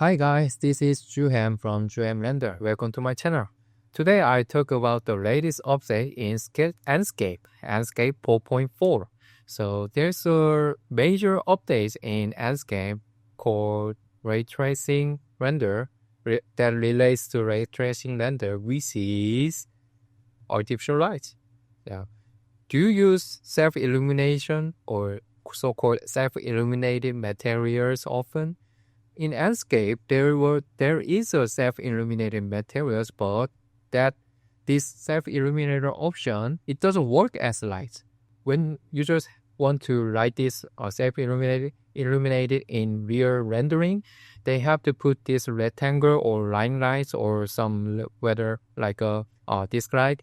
Hi guys, this is Juham from Juham Render. Welcome to my channel. Today I talk about the latest update in Enscape 4.4. So there's a major update in Enscape called ray tracing render that relates to ray tracing render, which is artificial light. Yeah. Do you use self-illumination or so-called self-illuminated materials often? In Enscape, there is a self-illuminated materials, but this self-illuminator option, it doesn't work as light. When users want to write this self-illuminated in real rendering, they have to put this rectangle or line lights or some whether like a disc light.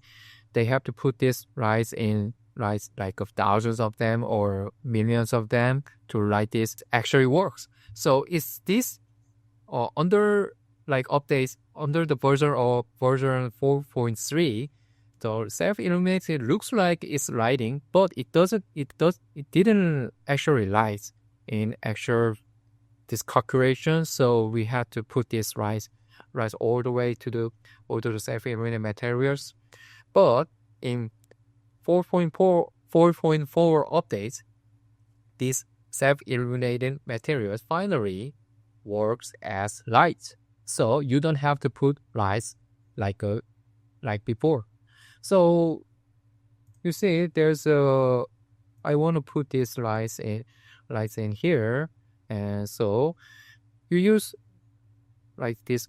They have to put this lights in lights like of thousands of them or millions of them to write this actually works. So is this under like updates under the version 4.3, the self-illuminated looks like it's lighting, but it didn't actually light in actual this calculation. So we had to put this rise all the way to the self-illuminated materials. But in 4.4 updates, these self-illuminated materials finally works as lights. So you don't have to put lights like before. So you see there's I want to put these lights in here, and so you use like this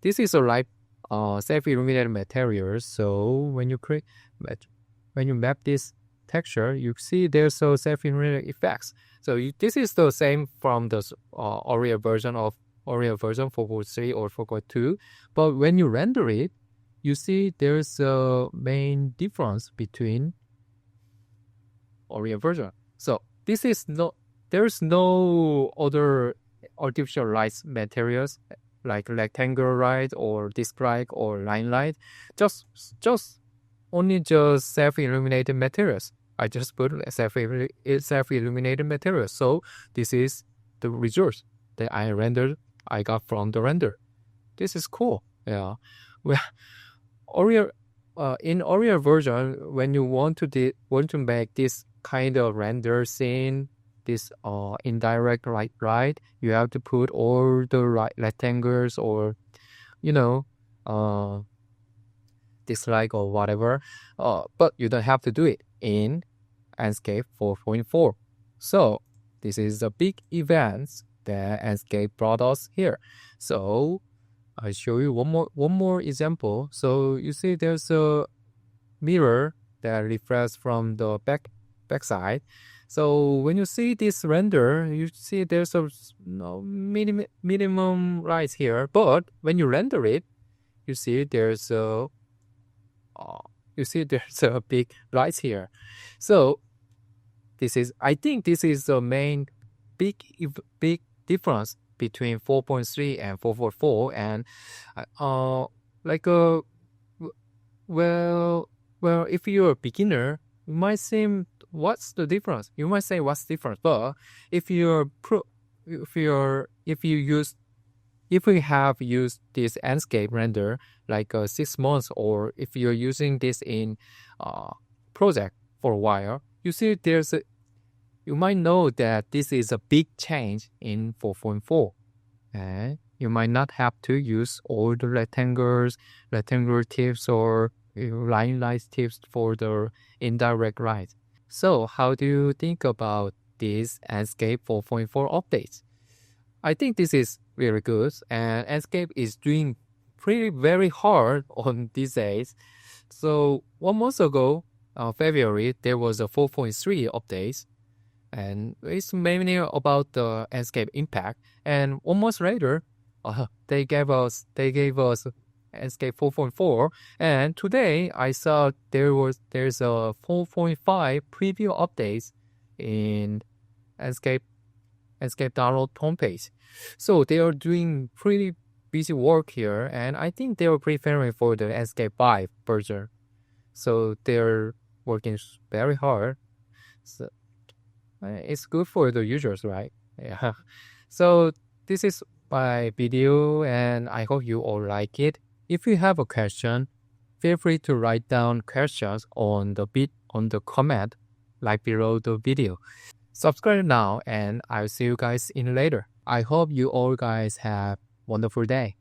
this is a light self-illuminated materials. So when you map this texture, you see there's a self-illuminated effects. So this is the same from the Oriel version 4.3 or 4.2. But when you render it, you see there's a main difference between Oriel version. So there's no other artificial light materials like rectangular light or disc light or line light. Just self-illuminated materials. I just put self-illuminated materials. So this is the result that I got from the render. This is cool. Yeah. Well, in Oriel version, when you want to make this kind of render scene, this indirect light, you have to put all the rectangles or dislike or whatever, but you don't have to do it in Enscape 4.4. So this is a big event that Enscape brought us here. So I show you one more example. So you see there's a mirror that reflects from the back side. So when you see this render, you see there's a minimum light here, but when you render it, you see there's a big light here. So I think this is the main big difference between 4.3 and 4.4. And if you're a beginner, you might seem what's the difference? You might say what's different, but if you have used this Enscape render like 6 months, or if you're using this in project for a while, you see you might know that this is a big change in 4.4. And you might not have to use all the rectangular tips or line light tips for the indirect light. So how do you think about this Enscape 4.4 updates? I think this is very good, and Enscape is doing very hard on these days. So 1 month ago, February, there was a 4.3 update, and it's mainly about the Enscape impact. And 1 month later, they gave us Enscape 4.4, and today I saw there's a 4.5 preview updates in Enscape download homepage. So they are doing pretty busy work here, and I think they are preparing for the Enscape 5 version. So they're working very hard. So it's good for the users, right? Yeah. So this is my video, and I hope you all like it. If you have a question, feel free to write down questions on the comment like below the video. Subscribe now, and I'll see you guys in later. I hope you all guys have a wonderful day.